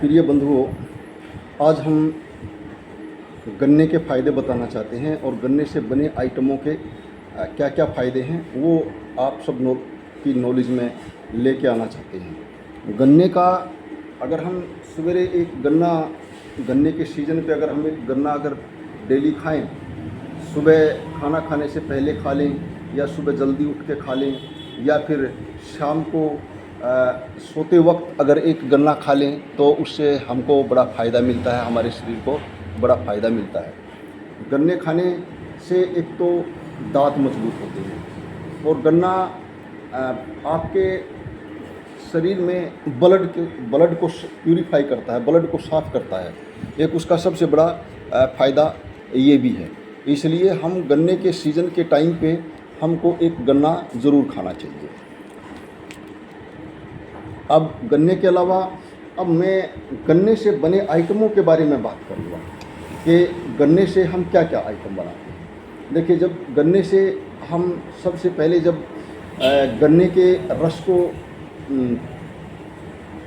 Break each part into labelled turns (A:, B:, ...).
A: प्रिय बंधुओं, आज हम गन्ने के फ़ायदे बताना चाहते हैं और गन्ने से बने आइटमों के क्या क्या फ़ायदे हैं वो आप सब की नॉलेज में लेके आना चाहते हैं। गन्ने का अगर हम सवेरे एक गन्ने के सीज़न पे अगर हम एक गन्ना अगर डेली खाएं, सुबह खाना खाने से पहले खा लें या सुबह जल्दी उठ के खा लें या फिर शाम को सोते वक्त अगर एक गन्ना खा लें तो उससे हमको बड़ा फ़ायदा मिलता है, हमारे शरीर को बड़ा फ़ायदा मिलता है। गन्ने खाने से एक तो दांत मजबूत होते हैं और गन्ना आपके शरीर में ब्लड को प्यूरीफाई करता है, ब्लड को साफ़ करता है। एक उसका सबसे बड़ा फ़ायदा ये भी है। इसलिए हम गन्ने के सीज़न के टाइम पे हमको एक गन्ना ज़रूर खाना चाहिए। अब गन्ने के अलावा अब मैं गन्ने से बने आइटमों के बारे में बात करूँगा कि गन्ने से हम क्या क्या आइटम बनाते हैं। देखिए, जब गन्ने से हम सबसे पहले जब गन्ने के रस को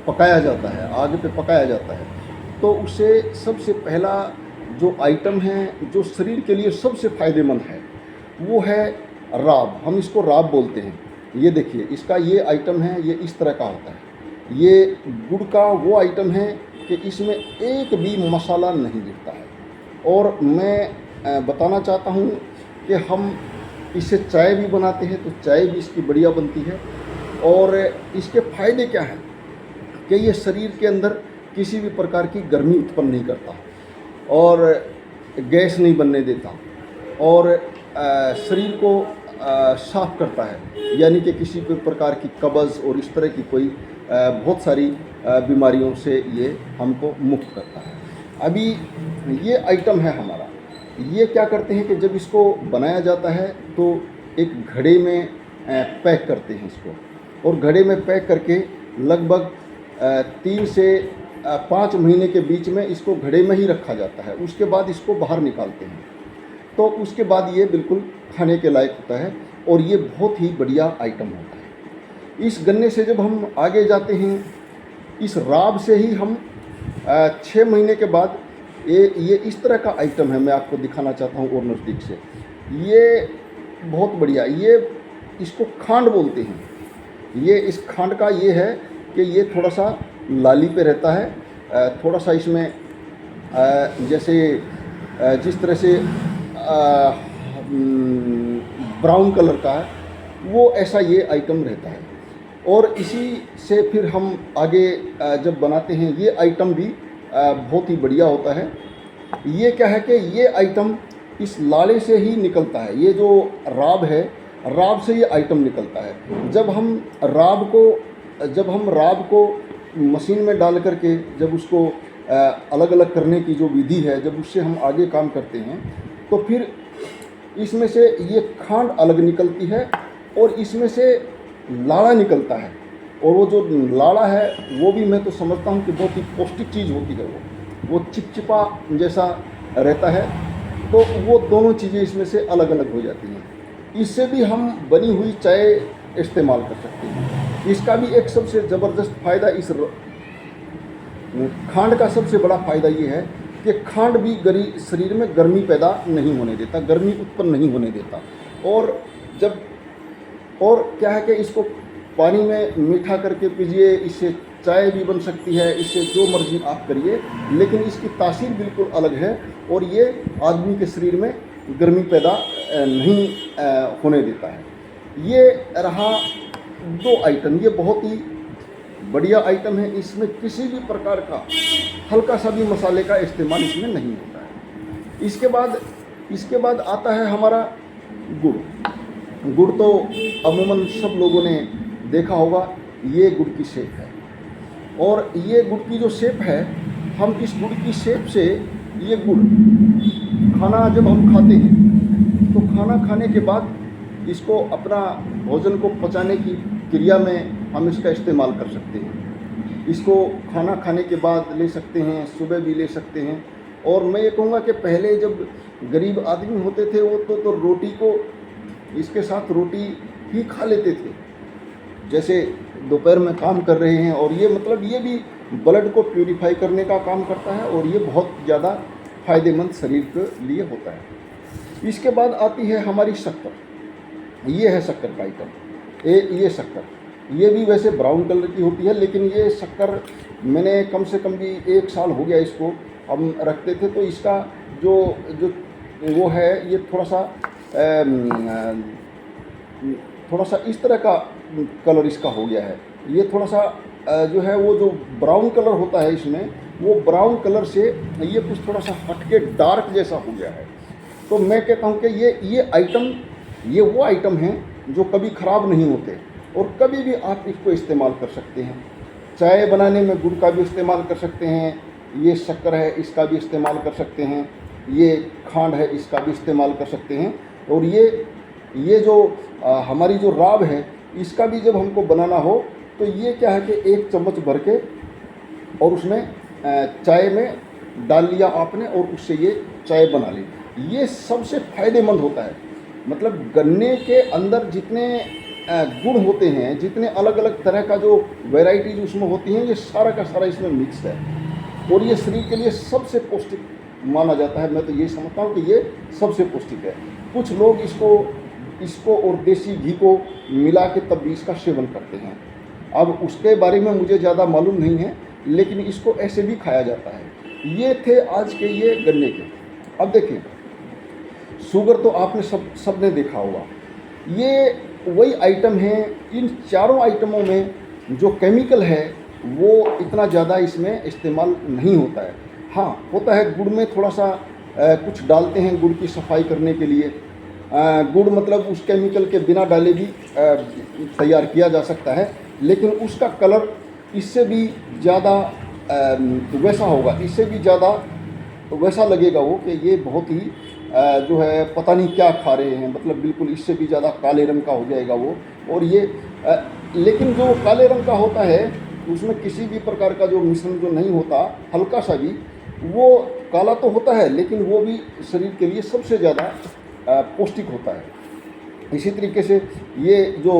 A: पकाया जाता है, आग पे पकाया जाता है, तो उससे सबसे पहला जो आइटम है जो शरीर के लिए सबसे फ़ायदेमंद है वो है राब। हम इसको राब बोलते हैं। ये देखिए, इसका ये आइटम है, ये इस तरह का होता है। ये गुड़ का वो आइटम है कि इसमें एक भी मसाला नहीं गिरता है। और मैं बताना चाहता हूँ कि हम इससे चाय भी बनाते हैं तो चाय भी इसकी बढ़िया बनती है। और इसके फ़ायदे क्या हैं कि ये शरीर के अंदर किसी भी प्रकार की गर्मी उत्पन्न नहीं करता और गैस नहीं बनने देता और शरीर को साफ़ करता है, यानी कि किसी भी प्रकार की कब्ज़ और इस तरह की कोई बहुत सारी बीमारियों से ये हमको मुक्त करता है। अभी ये आइटम है हमारा, ये क्या करते हैं कि जब इसको बनाया जाता है तो एक घड़े में पैक करते हैं इसको, और घड़े में पैक करके लगभग 3 से 5 महीने के बीच में इसको घड़े में ही रखा जाता है। उसके बाद इसको बाहर निकालते हैं तो उसके बाद ये बिल्कुल खाने के लायक होता है और ये बहुत ही बढ़िया आइटम होता है। इस गन्ने से जब हम आगे जाते हैं, इस राब से ही हम 6 महीने के बाद ये इस तरह का आइटम है, मैं आपको दिखाना चाहता हूँ और नज़दीक से। ये बहुत बढ़िया, ये इसको खांड बोलते हैं। ये इस खांड का ये है कि ये थोड़ा सा लाली पे रहता है, थोड़ा सा इसमें जैसे जिस तरह से ब्राउन कलर का है वो ऐसा ये आइटम रहता है। और इसी से फिर हम आगे जब बनाते हैं ये आइटम भी बहुत ही बढ़िया होता है। ये क्या है कि ये आइटम इस लाले से ही निकलता है। ये जो राब है, राब से ये आइटम निकलता है। जब हम राब को मशीन में डाल करके जब उसको अलग अलग करने की जो विधि है, जब उससे हम आगे काम करते हैं तो फिर इसमें से ये खांड अलग निकलती है और इसमें से लाड़ा निकलता है। और वो जो लाड़ा है वो भी मैं तो समझता हूँ कि बहुत ही पौष्टिक चीज़ होती है। वो चिपचिपा जैसा रहता है, तो वो दोनों चीज़ें इसमें से अलग अलग हो जाती हैं। इससे भी हम बनी हुई चाय इस्तेमाल कर सकते हैं। इसका भी एक सबसे ज़बरदस्त फ़ायदा, इस खांड का सबसे बड़ा फ़ायदा ये है कि खांड भी शरीर में गर्मी पैदा नहीं होने देता, गर्मी उत्पन्न नहीं होने देता। और क्या है कि इसको पानी में मीठा करके पीजिए, इससे चाय भी बन सकती है, इससे जो मर्जी आप करिए, लेकिन इसकी तासीर बिल्कुल अलग है और ये आदमी के शरीर में गर्मी पैदा नहीं होने देता है। ये रहा 2 आइटम, ये बहुत ही बढ़िया आइटम है। इसमें किसी भी प्रकार का हल्का सा भी मसाले का इस्तेमाल इसमें नहीं होता है। इसके बाद आता है हमारा गुड़। गुड़ तो अमूमन सब लोगों ने देखा होगा, ये गुड़ की शेप है। और ये गुड़ की जो शेप है, हम इस गुड़ की शेप से ये गुड़ खाना जब हम खाते हैं तो खाना खाने के बाद इसको अपना भोजन को पचाने की क्रिया में हम इसका इस्तेमाल कर सकते हैं। इसको खाना खाने के बाद ले सकते हैं, सुबह भी ले सकते हैं। और मैं ये कहूँगा कि पहले जब गरीब आदमी होते थे वो तो रोटी को इसके साथ रोटी ही खा लेते थे। जैसे दोपहर में काम कर रहे हैं, और ये मतलब ये भी ब्लड को प्यूरिफाई करने का काम करता है और ये बहुत ज़्यादा फ़ायदेमंद शरीर के लिए होता है। इसके बाद आती है हमारी शक्कर। ये है शक्कर का आइटम। ये शक्कर, ये भी वैसे ब्राउन कलर की होती है, लेकिन ये शक्कर मैंने कम से कम भी 1 साल हो गया इसको हम रखते थे, तो इसका जो जो वो है ये थोड़ा सा इस तरह का कलर इसका हो गया है। ये थोड़ा सा जो है वो जो ब्राउन कलर होता है इसमें, वो ब्राउन कलर से ये कुछ थोड़ा सा हटके डार्क जैसा हो गया है। तो मैं कहता हूँ कि ये आइटम, ये वो आइटम हैं जो कभी ख़राब नहीं होते और कभी भी आप इसको इस्तेमाल कर सकते हैं। चाय बनाने में गुड़ का भी इस्तेमाल कर सकते हैं, ये शक्कर है इसका भी इस्तेमाल कर सकते हैं, ये खांड है इसका भी इस्तेमाल कर सकते हैं, और ये जो हमारी जो राब है इसका भी जब हमको बनाना हो तो ये क्या है कि 1 चम्मच भर के और उसमें चाय में डाल लिया आपने और उससे ये चाय बना ली। ये सबसे फ़ायदेमंद होता है। मतलब गन्ने के अंदर जितने गुण होते हैं, जितने अलग अलग तरह का जो वैरायटीज उसमें होती हैं, ये सारा का सारा इसमें मिक्स है और ये शरीर के लिए सबसे पौष्टिक माना जाता है। मैं तो ये समझता हूँ कि ये सबसे पौष्टिक है। कुछ लोग इसको और देसी घी को मिला के तब भी इसका सेवन करते हैं। अब उसके बारे में मुझे ज़्यादा मालूम नहीं है, लेकिन इसको ऐसे भी खाया जाता है। ये थे आज के ये गन्ने के। अब देखिए, शुगर तो आपने सबने देखा होगा। ये वही आइटम है, इन चारों आइटमों में जो केमिकल है वो इतना ज़्यादा इसमें इस्तेमाल नहीं होता है। हाँ, होता है गुड़ में थोड़ा सा कुछ डालते हैं गुड़ की सफाई करने के लिए। गुड़ मतलब उस केमिकल के बिना डाले भी तैयार किया जा सकता है, लेकिन उसका कलर इससे भी ज़्यादा वैसा होगा, इससे भी ज़्यादा वैसा लगेगा वो कि ये बहुत ही जो है पता नहीं क्या खा रहे हैं, मतलब बिल्कुल इससे भी ज़्यादा काले रंग का हो जाएगा वो। और ये लेकिन जो काले रंग का होता है उसमें किसी भी प्रकार का जो मिश्रण जो नहीं होता, हल्का सा भी, वो काला तो होता है लेकिन वो भी शरीर के लिए सबसे ज़्यादा पौष्टिक होता है। इसी तरीके से ये जो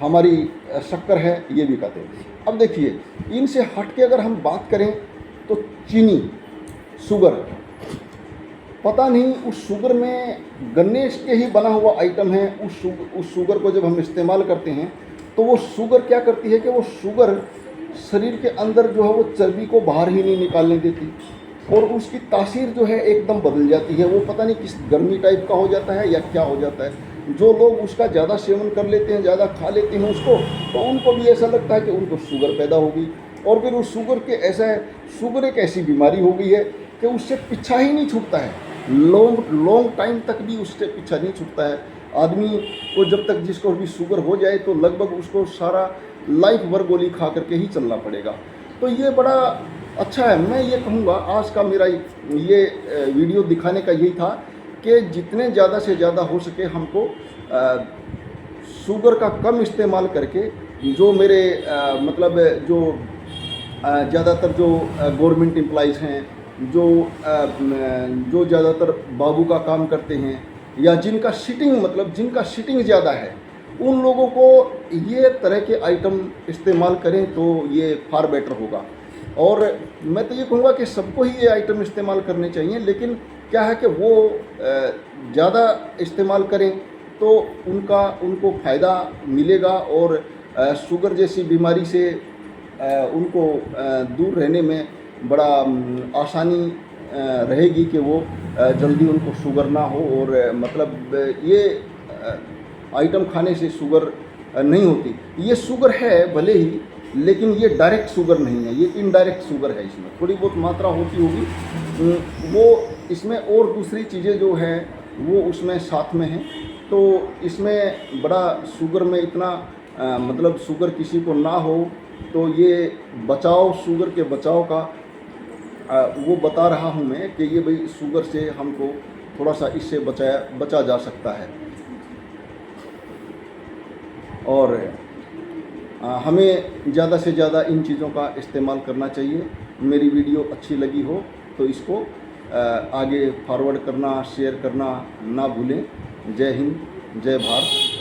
A: हमारी शक्कर है ये भी कहते हैं। अब देखिए, इनसे हट के अगर हम बात करें तो चीनी, शुगर, पता नहीं उस शुगर में गन्ने के ही बना हुआ आइटम है। उस शुगर को जब हम इस्तेमाल करते हैं तो वो शुगर क्या करती है कि वो शुगर शरीर के अंदर जो है वो चर्बी को बाहर ही नहीं निकालने देती और उसकी तासीर जो है एकदम बदल जाती है। वो पता नहीं किस गर्मी टाइप का हो जाता है या क्या हो जाता है। जो लोग उसका ज़्यादा सेवन कर लेते हैं, ज़्यादा खा लेते हैं उसको, तो उनको भी ऐसा लगता है कि उनको शुगर पैदा होगी। और फिर उस शुगर के ऐसा है, शुगर एक ऐसी बीमारी हो गई है कि उससे पीछा ही नहीं छूटता है। लॉन्ग टाइम तक भी उससे पीछा नहीं छूटता है। आदमी को जब तक जिसको भी शुगर हो जाए तो लगभग उसको सारा लाइफ भर गोली खा करके ही चलना पड़ेगा। तो ये बड़ा अच्छा है। मैं ये कहूँगा, आज का मेरा ये वीडियो दिखाने का यही था कि जितने ज़्यादा से ज़्यादा हो सके हमको शुगर का कम इस्तेमाल करके, जो मेरे मतलब जो ज़्यादातर जो गवर्नमेंट एम्प्लॉइज़ हैं, जो ज़्यादातर बाबू का काम करते हैं, या जिनका सीटिंग ज़्यादा है, उन लोगों को ये तरह के आइटम इस्तेमाल करें तो ये फार बेटर होगा। और मैं तो ये कहूँगा कि सबको ही ये आइटम इस्तेमाल करने चाहिए, लेकिन क्या है कि वो ज़्यादा इस्तेमाल करें तो उनको फ़ायदा मिलेगा और शुगर जैसी बीमारी से उनको दूर रहने में बड़ा आसानी रहेगी कि वो जल्दी उनको शुगर ना हो। और मतलब ये आइटम खाने से शुगर नहीं होती। ये शुगर है भले ही, लेकिन ये डायरेक्ट शुगर नहीं है, ये इनडायरेक्ट शुगर है। इसमें थोड़ी बहुत मात्रा होती होगी, वो इसमें और दूसरी चीज़ें जो हैं वो उसमें साथ में हैं। तो इसमें बड़ा शुगर में इतना मतलब शुगर किसी को ना हो, तो ये बचाव, शुगर के बचाव का वो बता रहा हूँ मैं कि ये भाई शुगर से हमको थोड़ा सा इससे बचा जा सकता है। और हमें ज़्यादा से ज़्यादा इन चीज़ों का इस्तेमाल करना चाहिए। मेरी वीडियो अच्छी लगी हो तो इसको आगे फॉरवर्ड करना, शेयर करना ना भूलें। जय हिंद, जय भारत।